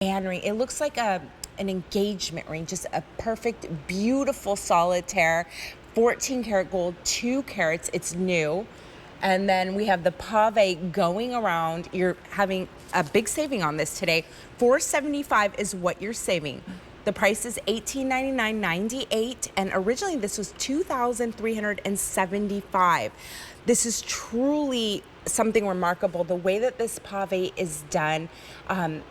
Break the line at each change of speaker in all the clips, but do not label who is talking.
band ring. It looks like an engagement ring, just a perfect, beautiful solitaire. 14 karat gold, 2 carats. It's new. And then we have the Pave going around. You're having a big saving on this today. $475 is what you're saving. The price is $1899.98, and originally this was $2,375. This is truly something remarkable. The way that this pave is done,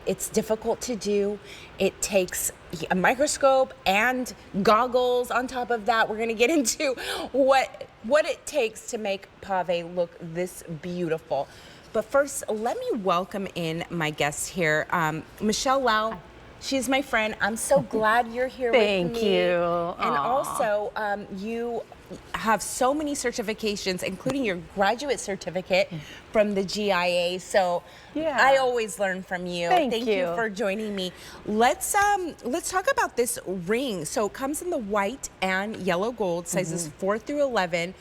it's difficult to do. It takes a microscope and goggles on top of that. We're going to get into what it takes to make pave look this beautiful. But first, let me welcome in my guests here. Michelle Lau. She's my friend. I'm so glad you're here with me.
Thank you.
And also, you have so many certifications, including your graduate certificate from the GIA. So
yeah.
I always learn from you.
Thank you
for joining me. Let's talk about this ring. So it comes in the white and yellow gold, sizes 4 through 11.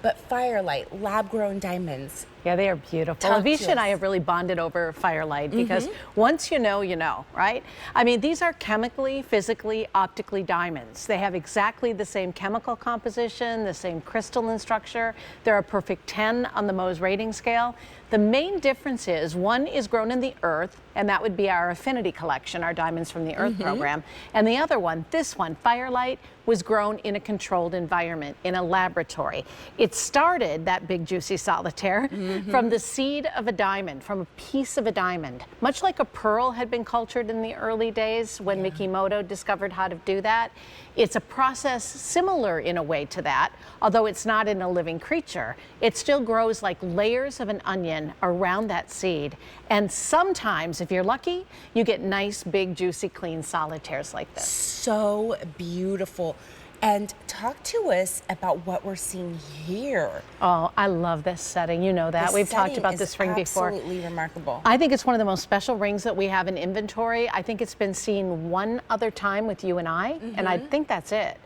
But Firelight, lab-grown diamonds.
Yeah, they are beautiful. Avisha and I have really bonded over Firelight because once you know, right? I mean, these are chemically, physically, optically diamonds. They have exactly the same chemical composition, the same crystalline structure. They're a perfect 10 on the Mohs rating scale. The main difference is one is grown in the earth, and that would be our affinity collection, our Diamonds from the Earth program. And the other one, this one, Firelight, was grown in a controlled environment, in a laboratory. It started, that big juicy solitaire, from the seed of a diamond, from a piece of a diamond. Much like a pearl had been cultured in the early days when Mikimoto discovered how to do that. It's a process similar in a way to that, although it's not in a living creature. It still grows like layers of an onion around that seed. And sometimes, if you're lucky, you get nice, big, juicy, clean solitaires like this.
So beautiful. And talk to us about what we're seeing here.
Oh, I love this setting. You know that. We've talked about this ring before.
Absolutely remarkable.
I think it's one of the most special rings that we have in inventory. I think it's been seen one other time with you and I, and I think that's it.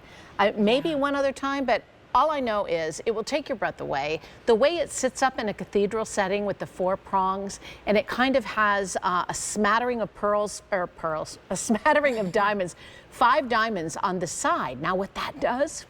Maybe one other time, but all I know is it will take your breath away. The way it sits up in a cathedral setting with the 4 prongs, and it kind of has a smattering of a smattering of diamonds, 5 diamonds on the side. Now what that does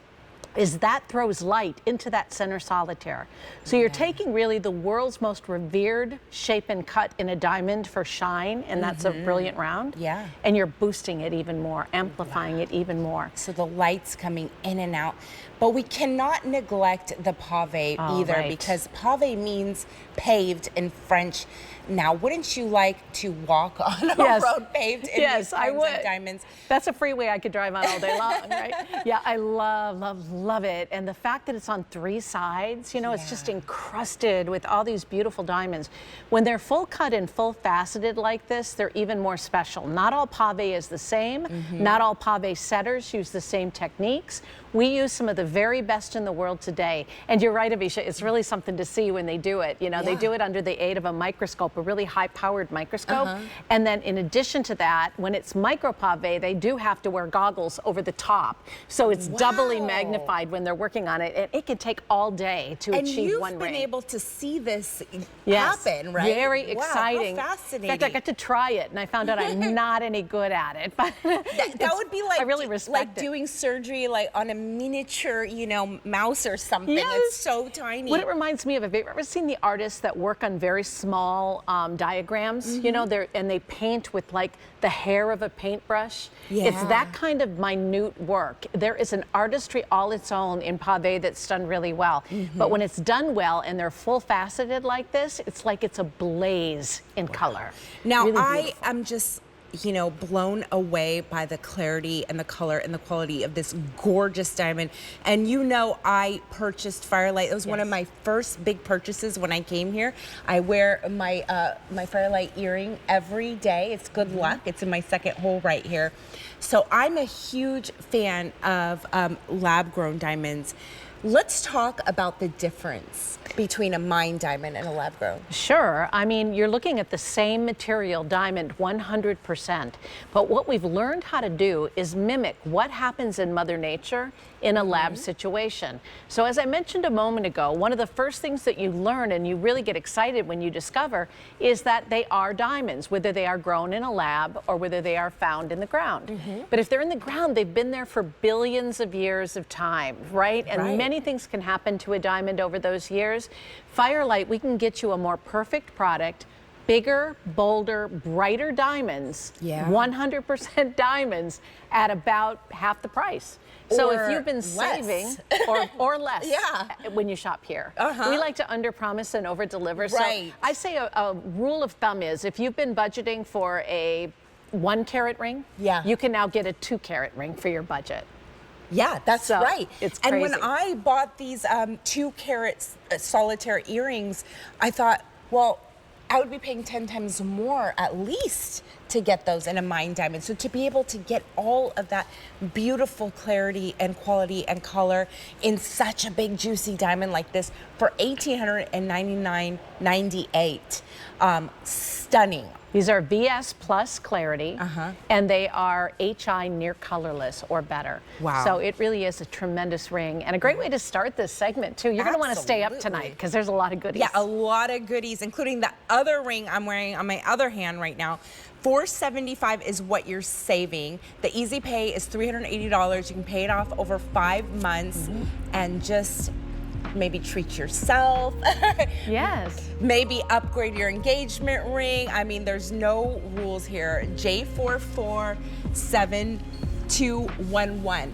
is that throws light into that center solitaire. So you're taking really the world's most revered shape and cut in a diamond for shine, and that's a brilliant round.
Yeah.
And you're boosting it even more, amplifying it even more.
So the light's coming in and out. But we cannot neglect the pave either, because pave means paved in French. Now, wouldn't you like to walk on a road paved in these kinds of diamonds?
That's a freeway I could drive on all day long, right? Yeah, I love it. And the fact that it's on 3 sides, you know, it's just encrusted with all these beautiful diamonds. When they're full cut and full faceted like this, they're even more special. Not all pave is the same. Not all pave setters use the same techniques. We use some of the very best in the world today. And you're right, Avisha, it's really something to see when they do it. You know, they do it under the aid of a microscope, a really high-powered microscope. And then in addition to that, when it's micro pave, they do have to wear goggles over the top. So it's doubly magnified when they're working on it. And it can take all day to achieve one ring.
And you've been able to see this happen, right?
Very exciting.
How fascinating.
In fact, I got to try it, and I found out I'm not any good at it. But
that would be like,
I really respect it.
Doing surgery like on a miniature, you know, mouse or something. It's so tiny.
What it reminds me of, have you ever seen the artists that work on very small diagrams? You know, and they paint with like the hair of a paintbrush. It's that kind of minute work. There is an artistry all its own in pave that's done really well. But when it's done well and they're full faceted like this, it's like it's a blaze in color.
Now,
really
I am just, you know, blown away by the clarity and the color and the quality of this gorgeous diamond. And you know, I purchased Firelight. It was one of my first big purchases when I came here. I wear my my Firelight earring every day. It's good luck. It's in my second hole right here. So I'm a huge fan of lab-grown diamonds. Let's talk about the difference between a mined diamond and a lab grown.
Sure. I mean, you're looking at the same material, diamond, 100%. But what we've learned how to do is mimic what happens in Mother Nature in a lab situation. So as I mentioned a moment ago, one of the first things that you learn and you really get excited when you discover is that they are diamonds, whether they are grown in a lab or whether they are found in the ground. But if they're in the ground, they've been there for billions of years of time, right? And many things can happen to a diamond over those years. Firelight, we can get you a more perfect product, bigger, bolder, brighter diamonds, 100% diamonds at about half the price. So if you've been saving, or less when you shop here. We like to under-promise and over-deliver. So I say a rule of thumb is if you've been budgeting for a 1 carat ring, you can now get a 2 carat ring for your budget.
Yeah, that's right.
It's crazy.
And when I bought these 2 carat solitaire earrings, I thought, well, I would be paying 10 times more at least to get those in a mined diamond. So to be able to get all of that beautiful clarity and quality and color in such a big juicy diamond like this for $1,899.98, stunning.
These are VS plus clarity, and they are HI near colorless or better.
Wow.
So it really is a tremendous ring and a great way to start this segment too. You're going to want to stay up tonight because there's a lot of goodies.
Yeah, a lot of goodies, including the other ring I'm wearing on my other hand right now. $475 is what you're saving. The easy pay is $380. You can pay it off over 5 months and just maybe treat yourself.
Yes.
Maybe upgrade your engagement ring. I mean, there's no rules here. J447211.